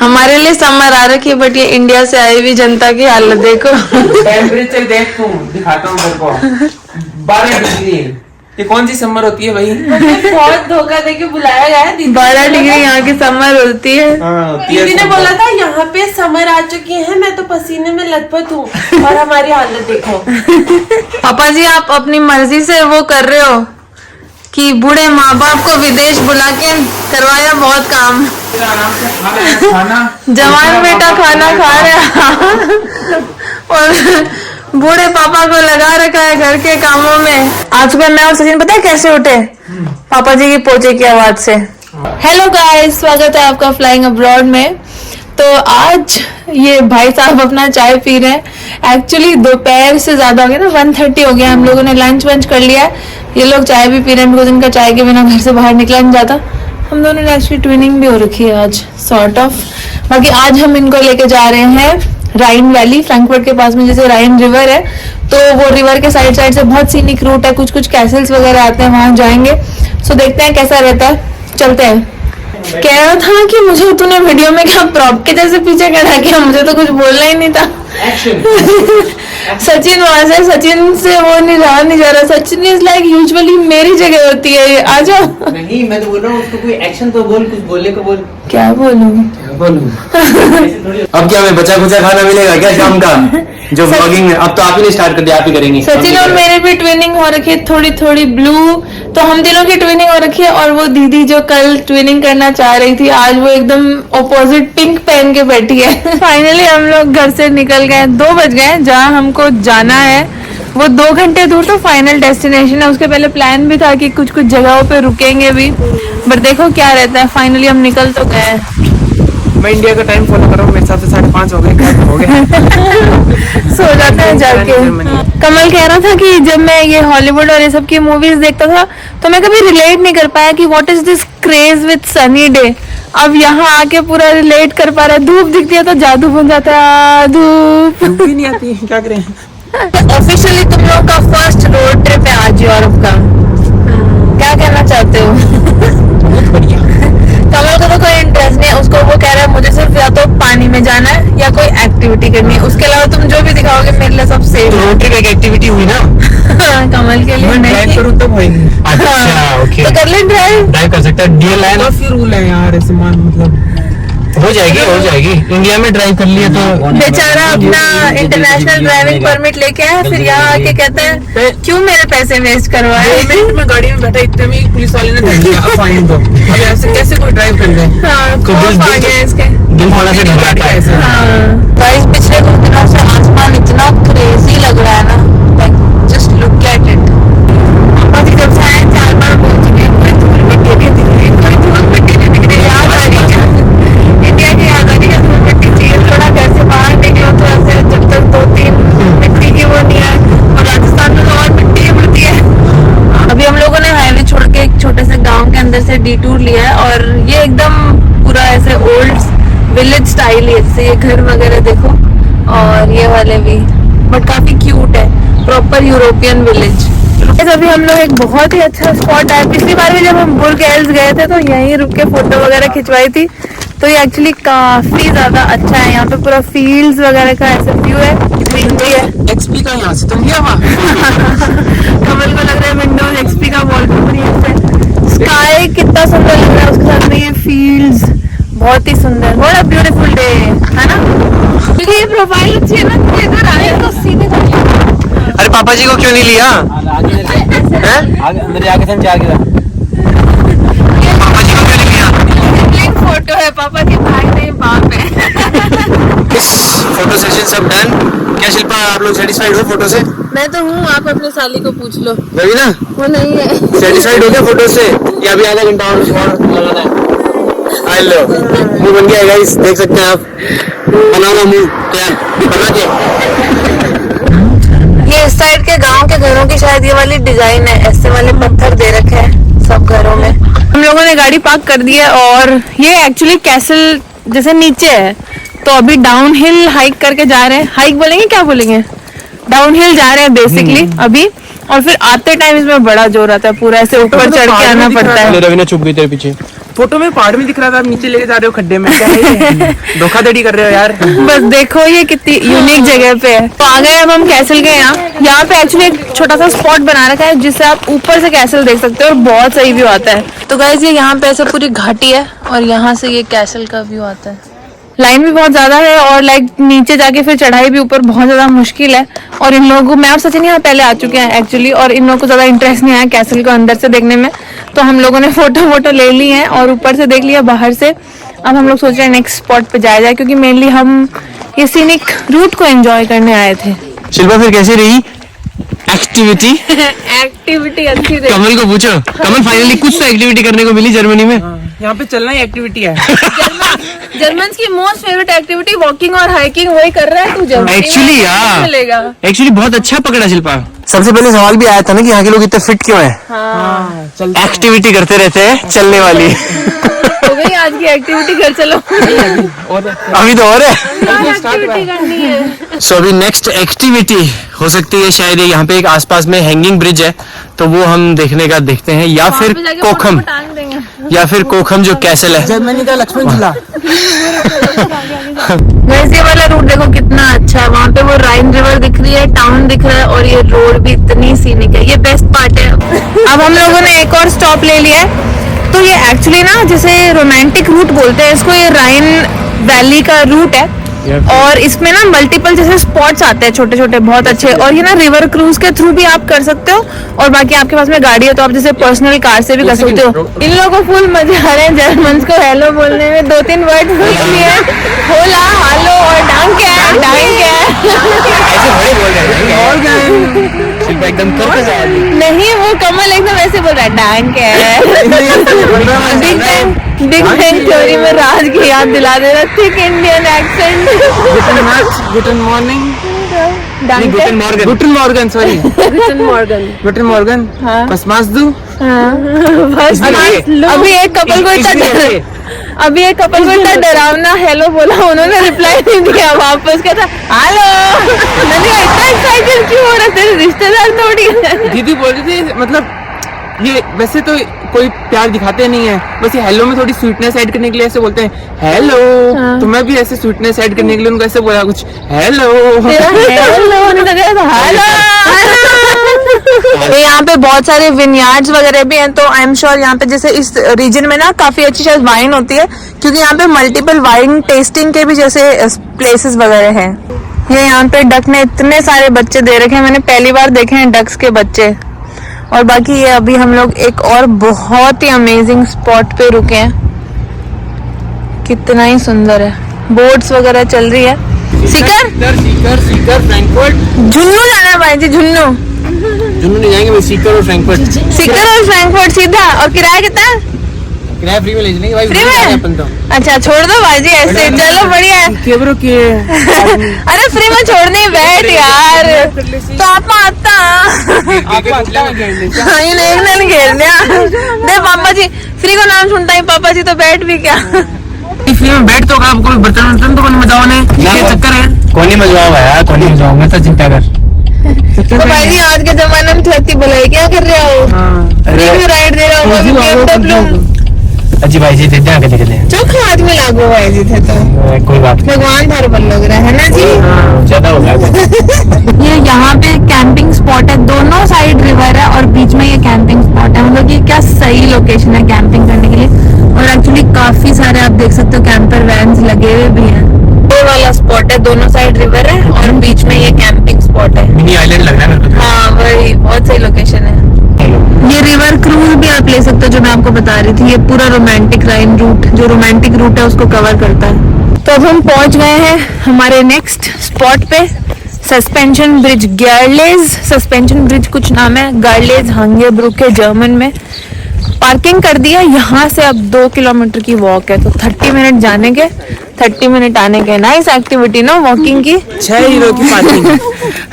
हमारे लिए समर आ रखी है, बट ये इंडिया से आई हुई जनता की हालत देखो। टेम्परेचर देख तू, दिखाता हूँ तेरे को 12 डिग्री। ये कौन सी समर होती है भाई? बहुत धोखा देके बुलाया गया है। 12 डिग्री यहाँ की समर होती है। दीदी ने बोला था यहाँ पे समर आ चुकी है, मैं तो पसीने में लथपथ हूँ और हमारी हालत देखो। पापा जी आप अपनी मर्जी से वो कर रहे हो कि बूढ़े माँ बाप को विदेश बुला के करवाया बहुत काम। आराम से खाना जवान बेटा खाना खा रहा और बूढ़े पापा को लगा रखा है घर के कामों में। आज सुबह मैं और सचिन पता है कैसे उठे? पापा जी की पोचे की आवाज से। हेलो गाइस, स्वागत है आपका फ्लाइंग अब्रॉड में। तो आज ये भाई साहब अपना चाय पी रहे हैं। एक्चुअली दोपहर से ज्यादा हो गया ना, 1:30 हो गया। हम लोगों ने लंच वंच कर लिया। ये लोग चाय भी पी रहे हैं बिकॉज इनका चाय के बिना घर से बाहर निकला नहीं जाता। हम दोनों ने एक्चुअली ट्विनिंग भी हो रखी है आज, सॉर्ट ऑफ। बाकी आज हम इनको लेके जा रहे हैं राइन वैली, फ्रैंकफर्ट के पास में जैसे राइन रिवर है, तो वो रिवर के साइड साइड से बहुत सीनिक रूट है, कुछ कुछ कैसल्स वगैरह आते हैं, वहां जाएंगे। सो देखते हैं कैसा रहता है, चलते हैं। कह रहा था कि मुझे तूने वीडियो में क्या प्रॉप के जैसे पीछे खड़ा किया, मुझे तो कुछ बोलना ही नहीं था। सचिन वहां से, सचिन से वो नहीं जा रहा। सचिन इज लाइक यूजुअली मेरी जगह होती है, आ जाओ। नहीं, मैं तो बोल रहा हूँ उसको कोई एक्शन तो बोल, कुछ बोलने को बोल। क्या बोलूं? अब क्या हमें बचा खुचा खाना मिलेगा क्या शाम का? जो व्लॉगिंग है अब तो आप ही ने स्टार्ट कर दिया, आप ही करेंगे। सचिन और मेरे भी ट्विनिंग हो रखी है, थोड़ी थोड़ी ब्लू, तो हम तीनों की ट्विनिंग हो रखी है। और वो दीदी जो कल ट्विनिंग करना चाह रही थी, आज वो एकदम ऑपोजिट पिंक पहन के बैठी है। फाइनली हम लोग घर से निकल गए, 2 बज गए। जहाँ हमको जाना है वो 2 घंटे दूर, तो फाइनल डेस्टिनेशन है। उसके पहले प्लान भी था कि कुछ कुछ जगहों पे रुकेंगे भी, बट देखो क्या रहता है। फाइनली हम निकल तो गए। मैं इंडिया का टाइम फॉलो कर रहा हूँ, मेरे हिसाब से 5:30 हो गए। सो जाते हैं जाके। कमल कह रहा था कि जब मैं ये हॉलीवुड और ये सब की मूवीज देखता था तो मैं कभी रिलेट नहीं कर पाया कि what is this craze with sunny day. अब यहाँ आके पूरा रिलेट कर पा रहा है। धूप दिखती है तो जादू बन जाता है। धूप भी नहीं आती, क्या करें। ऑफिशियली तुम लोग का फर्स्ट रोड ट्रिप है आज यूरोप का, क्या कहना चाहते हो? बहुत बढ़िया। कमल को तो कोई इंटरेस्ट नहीं है, उसको वो कह रहा है मुझे सिर्फ या तो पानी में जाना है या कोई एक्टिविटी करनी है, उसके अलावा तुम जो भी दिखाओगे मेरे लिए सब सेफ है। रोड ट्रिप एक एक्टिविटी हुई ना। कमल के लिए मैं ड्राइव करूँ तो होएगी। अच्छा ओके, तो कर ले ड्राइव। ड्राइव कर सकता है। डीएल है ना, काफी रूल है यार ऐसे, मान मतलब हो जाएगी। इंडिया में ड्राइव कर लिए तो बेचारा अपना इंटरनेशनल ड्राइविंग परमिट लेके आया, फिर यहाँ आके कहता है क्यों मेरे पैसे वेस्ट करवाए। 2 मिनट में गाड़ी में बैठा, इतने में पुलिस वाले ने दे दिया फाइन। तो अब ऐसे कैसे कोई ड्राइव कर ले? हाँ, खौफ आ गया इसके। दिल थोड़ा सा घबराता है। गाइस पिछले कुछ दिनों से आसमान इतना क्रेजी लग रहा है ना, like just look at it. अभी जब से आए 4 बार बोल चुके हैं कोई धूल मिट्टी नहीं दिख रही, कोई धूल मिट्टी नहीं दिख रही। याद आ रही है इंडिया की, याद आ रही है धूल मिट्टी चाहिए। थोड़ा घर से बाहर निकलो तो ऐसे जब तक 2-3 मिट्टी की वो नहीं है, और राजस्थान में तो और मिट्टी ही मिलती है। अभी हम लोगों ने हाईवे छोड़ के एक छोटे से गाँव के अंदर से डिटूर लिया है, और ये एकदम पूरा ऐसे ओल्ड विलेज स्टाइल है। जैसे ये घर वगैरह देखो, और ये वाले भी, बट काफी क्यूट है, प्रॉपर यूरोपियन विलेज। अभी हम लोग एक बहुत ही अच्छा स्पॉट है। पिछली बार भी जब हम बुर्ग एल्स गए थे तो यहीं रुक के फोटो वगैरह खिंचवाई थी। तो ये एक्चुअली काफी ज्यादा अच्छा है। यहाँ पे पूरा फील्ड्स वगैरह का ऐसा व्यू है, ग्रीनरी है। एक्सपी का यहाँ से तुम लिया हुआ। कमल को लग रहा है विंडोज एक्सपी का वॉलपेपर यहाँ से। स्काई कितना सुंदर लग रहा है, उसके साथ में ये फील्ड्स बहुत ही सुंदर। व्हाट अ ब्यूटीफुल डे, है ना? ये प्रोफाइल अच्छी है ना, इधर आए तो सीधे जाइए। अरे पापा जी को क्यों नहीं लिया? मेरे आगे से आगे पापा जी को क्यों नहीं लिया? फोटो है, पापा जी भाई नहीं बाप है। फोटो सेशन सब डन। क्या शिल्पा आप लोग सेटिस्फाइड हो फोटो से? मैं तो हूँ, आप अपने साली को पूछ लो। रवि ना वो नहीं है। सेटिस्फाइड हो गया फोटो से? या अभी आधा घंटा और लगाना है? हेलो, मुंह बन गया गाइस, देख सकते हैं आप। बनाना मुंह तैयार बना के। ये इस साइड के गांव के घरों की शायद ये वाली डिजाइन है, ऐसे वाले पत्थर दे रखे हैं सब घरों में। हम लोगों ने गाड़ी पार्क कर दी है, और ये एक्चुअली कैसल जैसे नीचे है, तो अभी डाउन हिल हाइक करके जा रहे हैं। हाइक बोलेंगे, क्या बोलेंगे, डाउन हिल जा रहे हैं बेसिकली अभी। और फिर आते टाइम इसमें बड़ा जोर आता है, पूरा ऐसे ऊपर चढ़ के आना पड़ता है। रवीना चुप गई तेरे पीछे। फोटो में पहाड़ में दिख रहा था, आप नीचे लेके जा रहे हो खड्डे में, क्या है ये? धोखाधड़ी कर रहे हो यार। बस देखो ये कितनी यूनिक जगह पे है। तो आ गए अब हम कैसल के यहाँ पे एक्चुअली एक छोटा सा स्पॉट बना रखा है जिससे आप ऊपर से कैसल देख सकते हो और बहुत सही व्यू आता है। तो गाइस ये यहाँ पे ऐसे पूरी घाटी है और यहाँ से ये कैसल का व्यू आता है। लाइन भी बहुत ज्यादा है और लाइक नीचे जाके फिर चढ़ाई भी ऊपर बहुत ज्यादा मुश्किल है। और इन लोगों को, मैं और सचिन यहाँ पहले आ चुके हैं एक्चुअली, और इन लोगों को ज्यादा इंटरेस्ट नहीं आया कैसल को अंदर से देखने में, तो हम लोगों ने फोटो ले ली है और ऊपर से देख लिया बाहर से। अब हम लोग सोच रहे हैं नेक्स्ट स्पॉट पे जाया जाए, क्योंकि मेनली हम ये सीनिक रूट को एंजॉय करने आए थे। शिल्पा फिर कैसी रही एक्टिविटी? एक्टिविटी अच्छी रही। कमल को पूछो, कमल फाइनली कुछ तो एक्टिविटी करने को मिली जर्मनी में। यहाँ पे चलना ही एक्टिविटी है। जर्मन की मोस्ट फेवरेट एक्टिविटी वॉकिंग और हाइकिंग, वही कर रहा है तू जर्मनी में। एक्चुअली यार, मिलेगा एक्चुअली बहुत अच्छा पकड़ा शिल्पा। सबसे पहले सवाल भी आया था ना कि यहाँ के लोग इतने फिट क्यों हैं? हाँ, एक्टिविटी करते रहते हैं चलने वाली। हो गई आज की एक्टिविटी, घर चलो। अभी तो और है। एक्टिविटी करनी है। सो अभी नेक्स्ट एक्टिविटी हो सकती है शायद यहाँ पे एक आसपास में हैंगिंग ब्रिज है, तो वो हम देखते हैं, या फिर कोखम, या फिर कोखम जो कैसल है। जर्मनी का लक्ष्मण झूला। वैसे वाला रूट देखो कितना अच्छा है, वहाँ पे वो राइन रिवर दिख रही है, टाउन दिख रहा है और ये रोड भी इतनी सीनिक है, ये बेस्ट पार्ट है। अब हम लोगों ने एक और स्टॉप ले लिया है। तो ये एक्चुअली ना जैसे रोमांटिक रूट बोलते हैं इसको, ये राइन वैली का रूट है और इसमें ना मल्टीपल जैसे स्पॉट्स आते हैं छोटे छोटे बहुत अच्छे, और ये ना रिवर क्रूज के थ्रू भी आप कर सकते हो, और बाकी आपके पास में गाड़ी है तो आप जैसे पर्सनल कार से भी कर सकते हो। इन लोगों को फुल मजा आ रहे हैं जर्मन को हेलो बोलने में, 2-3 वर्ड पूछ लिए, होला हालो और डांग क्या है, डांग क्या है। एकदम नहीं वो कमल एकदम ऐसे बोल रहा है, डांग क्या है। बिग बैंग थ्योरी में राज की याद दिला दे रहा, थिक इंडियन एक्सेंट। गुटन मॉर्निंग, गुटन मॉर्गन, गुटन मॉर्गन, सॉरी गुटन मॉर्गन। हाँ। बस मास दू। बस अभी एक कपल को इतना डरावना हेलो बोला, उन्होंने रिप्लाई नहीं दिया वापस, कहता हेलो। मैंने कहा इतना एक्साइटेड क्यों हो रहा, तेरे रिश्तेदार थोड़ी है। दीदी बोल रही थी, मतलब ये वैसे तो कोई प्यार दिखाते नहीं है, बस ये हेलो में थोड़ी स्वीटनेस ऐड करने के लिए ऐसे बोलते हैं हेलो। हाँ। तो मैं भी ऐसे स्वीटनेस ऐड करने के लिए उनको ऐसे बोला कुछ हेलो। तो यहाँ पे बहुत सारे विनयार्ड्स वगैरह भी हैं, तो आई एम श्योर यहाँ पे जैसे इस रीजन में ना काफी अच्छी शायद वाइन होती है, क्योंकि यहाँ पे मल्टीपल वाइन टेस्टिंग के भी जैसे प्लेसेस वगैरह हैं। ये यहाँ पे डक ने इतने सारे बच्चे दे रखे हैं, मैंने पहली बार देखे हैं डक्स के बच्चे। और बाकी ये अभी हम लोग एक और बहुत ही अमेजिंग स्पॉट पे रुके हैं, कितना ही सुंदर है, बोट्स वगैरह चल रही है। सीकर फ्रैंकफर्ट, झुन्नू जाना है भाई जी, झुन्नू नहीं जाएंगे, सीकर और फ्रैंकफर्ट। सीकर और फ्रैंकफर्ट सीधा। और किराया कितना है? किराया फ्री में ले जाएंगे भाई, फ्री में? अपन तो। अच्छा छोड़ दो भाई जी ऐसे, चलो बढ़िया है। अरे फ्री में छोड़ने बैठ यार, तो आप आता दे पापा जी, फ्री को नाम सुनता ही पापा जी, तो बैठ भी क्या। फ्री में बैठ तो आपको बर्तन तो कौन मजाओ ने, ये चक्कर है। कौन नहीं मजवाऊंगा यार, कौन नहीं मजवाऊंगा, तो चिंता कर। तो भाई जी आज के जमाने में थर्टी बुलाई क्या कर रहे हो? फ्री राइड दे रहा हूँ अजी भाई जी देते आगे देखे चौखा आदमी लागू भाई जी थे, तो कोई बात नहीं, भगवान थारे पर लग रहा है ना जी। ज्यादा हो गया। ये यहाँ पे कैंपिंग स्पॉट है, दोनों साइड रिवर है और बीच में ये कैंपिंग स्पॉट है। मतलब ये क्या सही लोकेशन है कैंपिंग करने के लिए, और एक्चुअली काफी सारे आप देख सकते हो कैंपर वैन्स लगे हुए भी हैं। वो वाला स्पॉट है, दोनों साइड रिवर है और बीच में ये कैंपिंग स्पॉट है। मिनी आइलैंड लग रहा है मेरे को। हाँ वही, बहुत सही लोकेशन है। ये रिवर क्रूज भी आप ले सकते हो, जो मैं आपको बता रही थी। ये पूरा रोमांटिक राइन रूट, जो रोमांटिक रूट है उसको कवर करता है। तो अब हम पहुंच गए हैं हमारे नेक्स्ट स्पॉट पे, सस्पेंशन ब्रिज, गैरलेज सस्पेंशन ब्रिज कुछ नाम है, गैरलेज हांगेब्रुक है जर्मन में। पार्किंग कर दिया, यहाँ से अब 2 किलोमीटर की वॉक है, तो 30 मिनट जाने के 30 मिनट आने के। नाइस एक्टिविटी ना वॉकिंग की। 6 यूरो की पार्किंग।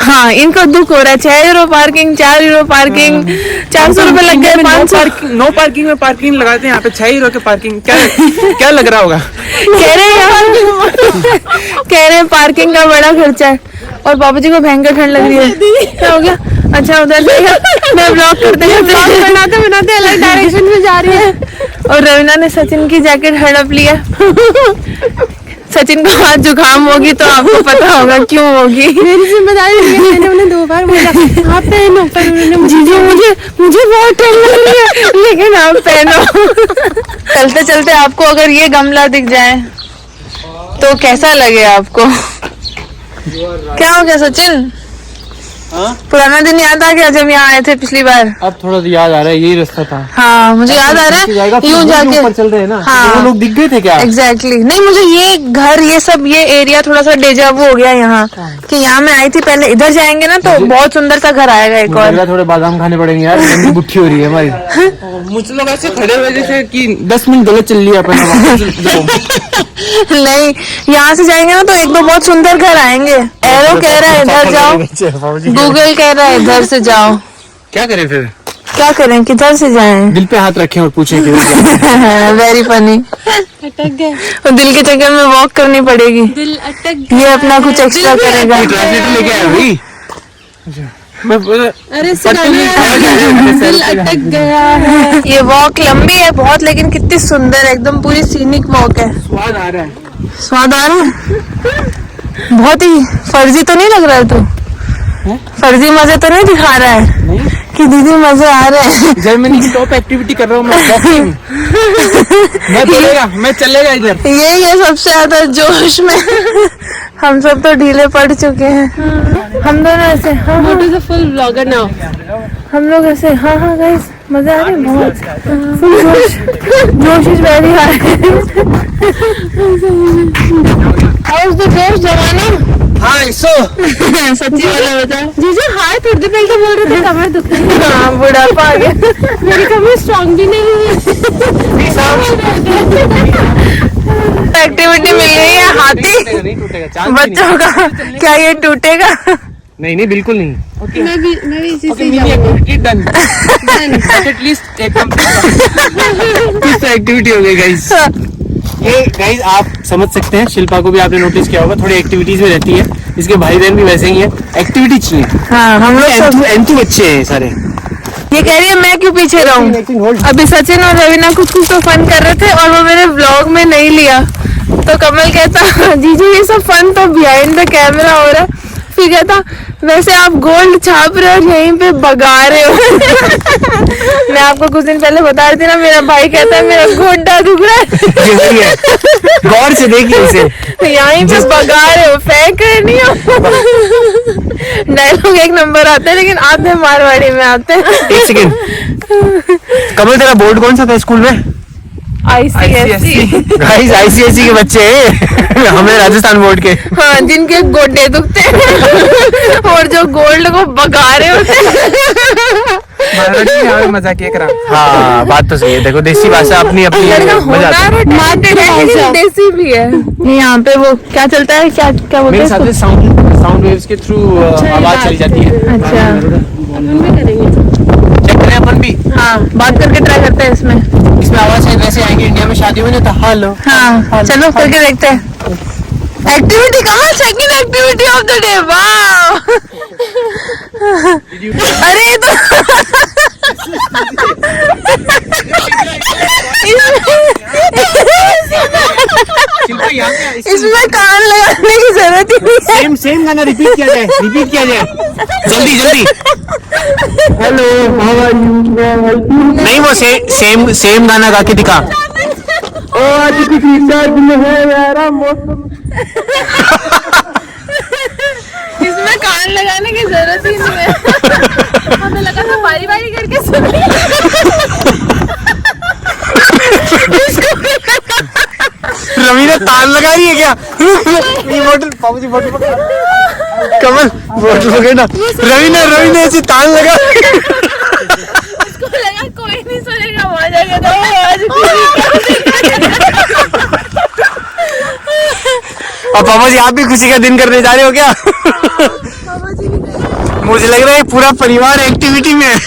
हाँ इनको दुख हो रहा है, 6 यूरो पार्किंग, 4 यूरो पार्किंग, 400 रुपए लग गए, 500। नो पार्किंग में पार्किंग लगाते हैं यहाँ पे, 6 यूरो की पार्किंग। क्या लग रहा होगा? कह रहे पार्किंग का बड़ा खर्चा है, और बाबू जी को भयंकर ठंड लग रही है। क्या हो गया? अच्छा उधर मैं ब्लॉग करते बनाते अलग डायरेक्शन में जा रही है, और रवीना ने सचिन की जैकेट हड़प लिया। सचिन को हाथ जुकाम होगी तो आपको पता होगा क्यों होगी। मेरी जिम्मेदारी नहीं है, मैंने उन्हें 2 बार बोला आप पहनो, पर उन्होंने जीजू मुझे बहुत ठंड लग रही है लेकिन आप पहनो। चलते चलते आपको अगर ये गमला दिख जाए तो कैसा लगे आपको? क्या हो गया सचिन? पुराना दिन याद आ गया जब यहाँ आए थे पिछली बार? अब थोड़ा याद आ रहा है, यही रास्ता था। हाँ मुझे याद आ रहा है यूं जाके ऊपर चल रहे हैं ना। हाँ। वो लोग दिख गए थे क्या? एग्जैक्टली नहीं, मुझे ये घर ये सब ये एरिया थोड़ा सा डेजावू हो गया यहाँ कि यहाँ मैं आई थी पहले। इधर जाएंगे ना तो बहुत सुंदर सा घर आएगा एक और। थोड़े बादाम खाने पड़ेंगे यार, ठंडी बुट्ठी हो रही है हमारी। मुझे लोग ऐसे खड़े हुए जैसे कि 10 मिनट गलत चल लिया अपन। नहीं यहाँ से जाएंगे ना तो एक दो बहुत सुंदर घर आएंगे। एरो कह रहा है इधर जाओ, गूगल कह रहा है इधर से जाओ। क्या करें फिर? क्या करें, किधर से जाएं? दिल पे हाथ रखें और पूछें कि वेरी फनी। अटक गए, और दिल के चक्कर में वॉक करनी पड़ेगी। दिल अटक ये अपना कुछ एक्स्ट्रा करेगा। ट्रांसलेटर लेके आया भाई। अरे इससे गाना है, दिल अटक गया है। ये वॉक लंबी है बहुत लेकिन कितनी सुंदर है, एकदम पूरी सीनिक वॉक है। स्वाद आ रहा है। स्वाद आ रहा है? बहुत ही फर्जी तो नहीं लग रहा है तू? फर्जी मजे तो नहीं दिखा रहा है कि दीदी मजे आ रहे हैं? जर्मनी की टॉप एक्टिविटी कर रहा हूँ मैं चलेगा इधर। यही है सबसे ज्यादा जोश में। हम सब तो ढीले पड़ चुके हैं। हम दोनों ऐसे हाँ Go to the full vlogger now. हम लोग ऐसे हाँ गाइस मजा आ रहा है बहुत। जोश is very high. How is the जोश जवाना? हाँ सो सच्ची वाला बता। जीजू हाय थोड़ी देर पहले तो बोल रहे थे कमर दुख रही है। हाँ बुढ़ापा आ गया। मेरी कमर स्ट्रॉन्ग भी नहीं है। एक्टिविटी मिल गई है हाथी नहीं टूटेगा बच्चों का। क्या ये टूटेगा? नहीं बिल्कुल नहीं। मैं भी इसी से मिनी एक्टिविटी डन। एटलीस्ट एक एक्टिविटी हो गई गाइस। ये गाइस आप समझ सकते हैं, शिल्पा को भी आपने नोटिस किया होगा थोड़ी एक्टिविटीज में रहती है। इसके भाई बहन भी वैसे ही है, एक्टिविटी चाहिए। हाँ हम लोग सब एंटू बच्चे हैं सारे। ये कह रही है मैं क्यों पीछे रहूं? अभी सचिन और रवीना कुछ तो फन कर रहे थे और वो मेरे व्लॉग में नहीं लिया तो कमल कहता जीजू ये सब फन तो बिहाइंड द कैमरा हो रहा है। फिर कहता वैसे आप गोल्ड छाप रहे हो और यहीं पे बगा रहे हो। मैं आपको कुछ दिन पहले बता रही थी ना, मेरा भाई कहता है मेरा गोड्डा दुख रहा है। गौर से देखिए इसे, यहीं पे बगा रहे हो, फेंक रहे नहीं हो। डायलॉग एक नंबर आते हैं लेकिन आधे मारवाड़ी में आते हैं। एक सेकंड कमल तेरा बोर्ड कौन सा था स्कूल में? ICSE। गाइस ICSE के बच्चे हैं हमें राजस्थान बोर्ड के। हाँ जिनके गोड्डे दुखते हैं और जो गोल्ड को बगा रहे होते हैं। मजा किया करा। हाँ बात तो सही है, देखो देसी भाषा अपनी अपनी मजा आता है। देसी भी है। यहाँ पे वो क्या चलता है, क्या क्या बोलते मेरे हैं साथ साउंड वेव्स के थ्रू आवाज चली जाती है। अच्छा अपन भी करेंगे। चेक करें अपन भी। हाँ बात करके ट्राई करते हैं इसमें। इसमें आवाज शायद वैसे आएगी, इंडिया में शादी में नहीं था हेलो। हाँ चलो करके देखते हैं। Activity Kamal, second activity of the day. वाह अरे ये तो इसमें कान लगाने की जरूरत ही नहीं है। सेम गाना रिपीट किया जाए जल्दी जल्दी। Hello how are you? नहीं वो सेम गाना गा के दिखा। आज किसी सर्द में है यारा मौसम। इसमें कान लगाने की जरूरत ही नहीं है। हमें लगा था बारी बारी करके सुन। रवि ने ताल लगा रही है क्या? ये बोतल पापा बोतल पकड़। कमल बोतल पकड़ ना। रवि ने ऐसे ताल लगा। उसको लगा कोई नहीं सुनेगा, वहां जाके तो आज और पापा जी आप भी खुशी का दिन करने जा रहे हो क्या? मुझे लग रहा है पूरा परिवार एक्टिविटी में है।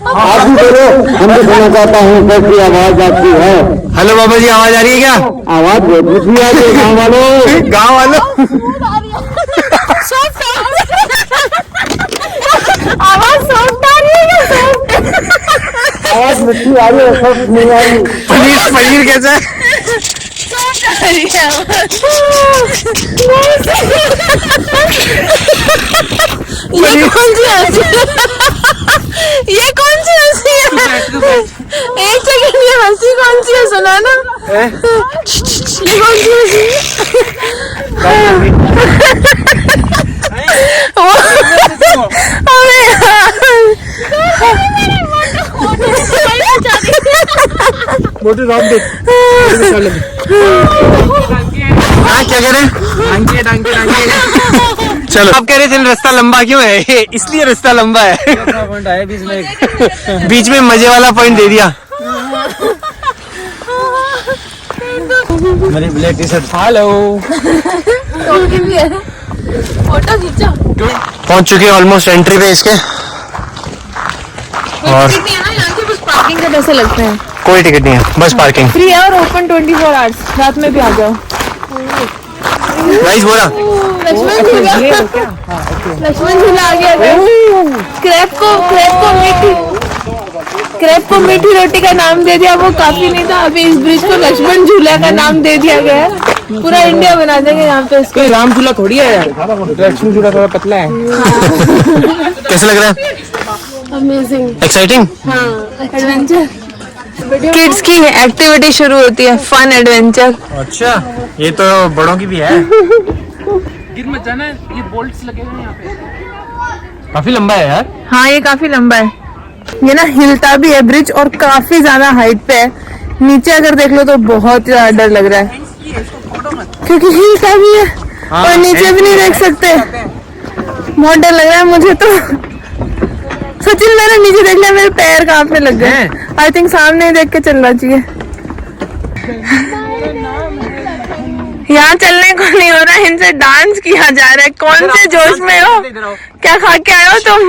आप भी बोलो, हम भी सुनना चाहता हूँ कैसी आवाज आपकी है। हेलो बाबा जी, आवाज आ रही है क्या? आवाज बहुत मीठी आ रही है गाँव वालों। गाँव वालों आवाज मिट्टी आ रही है, सब नहीं आ रही। पनीर कैसा है? ये कौन सी हंसी ये कौन सी हंसी है? एक सेकंड, ये हंसी कौन सी है सुना ना? ये कौन सी हंसी अरे मोटे राम देख। हाँ क्या कह रहे हैं? चलो, आप कह रहे थे रास्ता लंबा क्यों है? इसलिए रास्ता लंबा है। पॉइंट आया बीच में मजे वाला पॉइंट दे दिया। मेरी black T shirt. Hello, photo खींचो। पहुंच चुके हैं ऑलमोस्ट एंट्री पे इसके। और टिकट नहीं है ना यहाँ के, बस पार्किंग के पैसे लगते हैं। कोई टिकट नहीं है, बस पार्किंग फ्री है और ओपन 24 आवर्स, रात में भी आ जाओ। गाइस बोला लक्ष्मण झूला आ गया। क्रैप को मीठी रोटी का नाम दे दिया, वो काफी नहीं था। अभी इस ब्रिज को लक्ष्मण झूला का नाम दे दिया गया है। पूरा इंडिया बना देंगे यहाँ पे इसको। कोई राम झूला थोड़ी है यार, लक्ष्मण झूला थोड़ा पतला है। कैसा लग रहा है? अमेजिंग। एक्साइटिंग। हाँ, एडवेंचर। किड्स की एक्टिविटी शुरू होती है, फन एडवेंचर। अच्छा, ये तो बड़ों की भी है। गिर मत जाना, ये बोल्ट्स लगे हुए हैं यहाँ पे। काफी लंबा है यार। हाँ, ये काफी लंबा है। ये ना हिलता भी है ब्रिज, और काफी ज्यादा हाइट पे है। नीचे अगर देख लो तो बहुत ज्यादा डर लग रहा है, क्योंकि हिलता भी है और नीचे भी नहीं देख सकते। बहुत डर लग रहा है मुझे तो। सचिन, मैंने नीचे देख लिया, मेरे पैर कांपने लग गए। आई थिंक सामने ही देख के चलना चाहिए। यहाँ चलने को नहीं हो रहा, इनसे डांस किया जा रहा है। कौन से जोश में हो? क्या खा के आए हो तुम?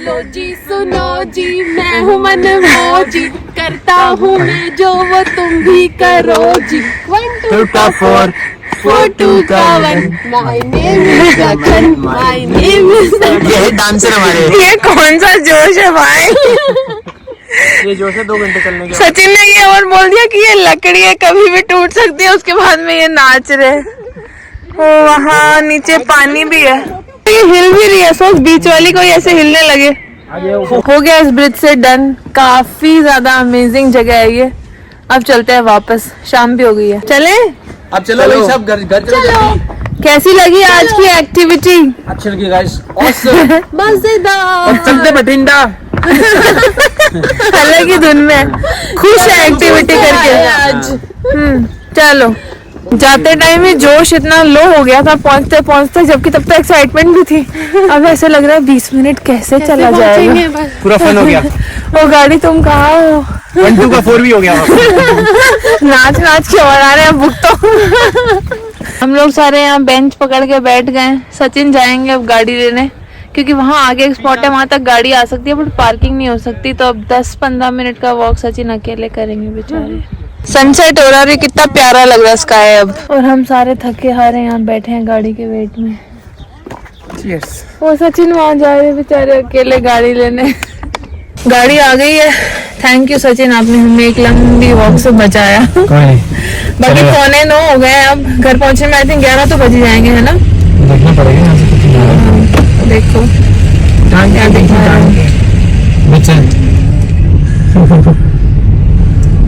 लो जी सुनो जी, मैं हूँ मनमोजी, करता हूँ मैं जो वो तुम भी करो जी। 1 2 का 4 4 2 का 1, my name is Lakhan, my name is. ये है डांसर हमारे। ये कौन सा जोश है भाई? ये जोश है 2 घंटे चलने के। सचिन ने ये और बोल दिया कि ये लकड़ी है, कभी भी टूट सकती है। उसके बाद में ये नाच रहे। ओ, वहाँ नीचे पानी भी है, ये हिल भी रही है। सोच, बीच वाली कोई ऐसे हिलने लगे। हो गया इस ब्रिज से डन। काफी ज्यादा अमेजिंग जगह है ये। अब चलते हैं वापस, शाम भी हो गई है। चले? अब चलो भाई, सब घर चलो। कैसी लगी आज की एक्टिविटी? अच्छी लगी गाइस, ऑसम। मजेदार। चलते बठिंडा। अलग ही धुन में खुश है एक्टिविटी करके आज। चलो। जाते टाइम ही जोश इतना लो हो गया था पहुंचते पहुंचते, जबकि तब तक एक्साइटमेंट भी थी। अब ऐसे लग रहा है 20 मिनट कैसे चला जाएगा। पूरा फन हो गया। वो गाड़ी तुम कहाँ हो? 1 2 का 4 भी हो गया। नाच नाच के और आ रहे हैं भुगतो। हम लोग सारे यहाँ बेंच पकड़ के बैठ गए। सचिन जाएंगे अब गाड़ी लेने, क्योंकि वहाँ आगे एक स्पॉट है, वहाँ तक गाड़ी आ सकती है बट पार्किंग नहीं हो सकती। तो अब 10-15 मिनट का वॉक सचिन अकेले करेंगे बेचारे। सनसेट हो रहा है, कितना प्यारा लग रहा है स्काई अब। और हम सारे थके हारे यहाँ बैठे हैं गाड़ी के वेट में। Cheers। वो सचिन वहाँ जा रहे बेचारे अकेले गाड़ी लेने। गाड़ी आ गई है। थैंक यू सचिन, आपने हमें एक लंबी वॉक से बचाया। बाकी 8:45 हो गए, अब घर पहुंचने में आई थिंक 11 तो बज ही जाएंगे, है ना? देखना पड़ेगा यहाँ से कितनी। देखो क्या दिखा रहा है।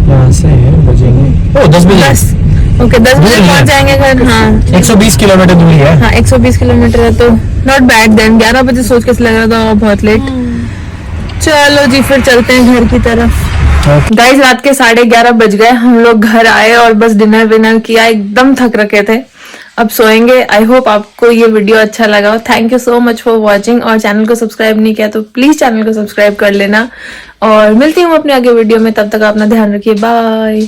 यहाँ से बजेंगे 10 बजे। ओके, 10 बजे पहुंच जाएंगे घर। हाँ, 120 किलोमीटर दूरी है। हाँ 120 किलोमीटर है, तो नॉट बैड देन। 11 बजे सोच के लग रहा था बहुत लेट। चलो जी, फिर चलते हैं घर की तरफ। गाइस, रात के 11:30 बज गए। हम लोग घर आए और बस डिनर विनर किया, एकदम थक रखे थे। अब सोएंगे। आई होप आपको ये वीडियो अच्छा लगा हो। Thank you so much for watching. और चैनल को सब्सक्राइब नहीं किया तो प्लीज चैनल को सब्सक्राइब कर लेना। और मिलती हूँ अपने आगे वीडियो में, तब तक अपना ध्यान रखिए। बाय।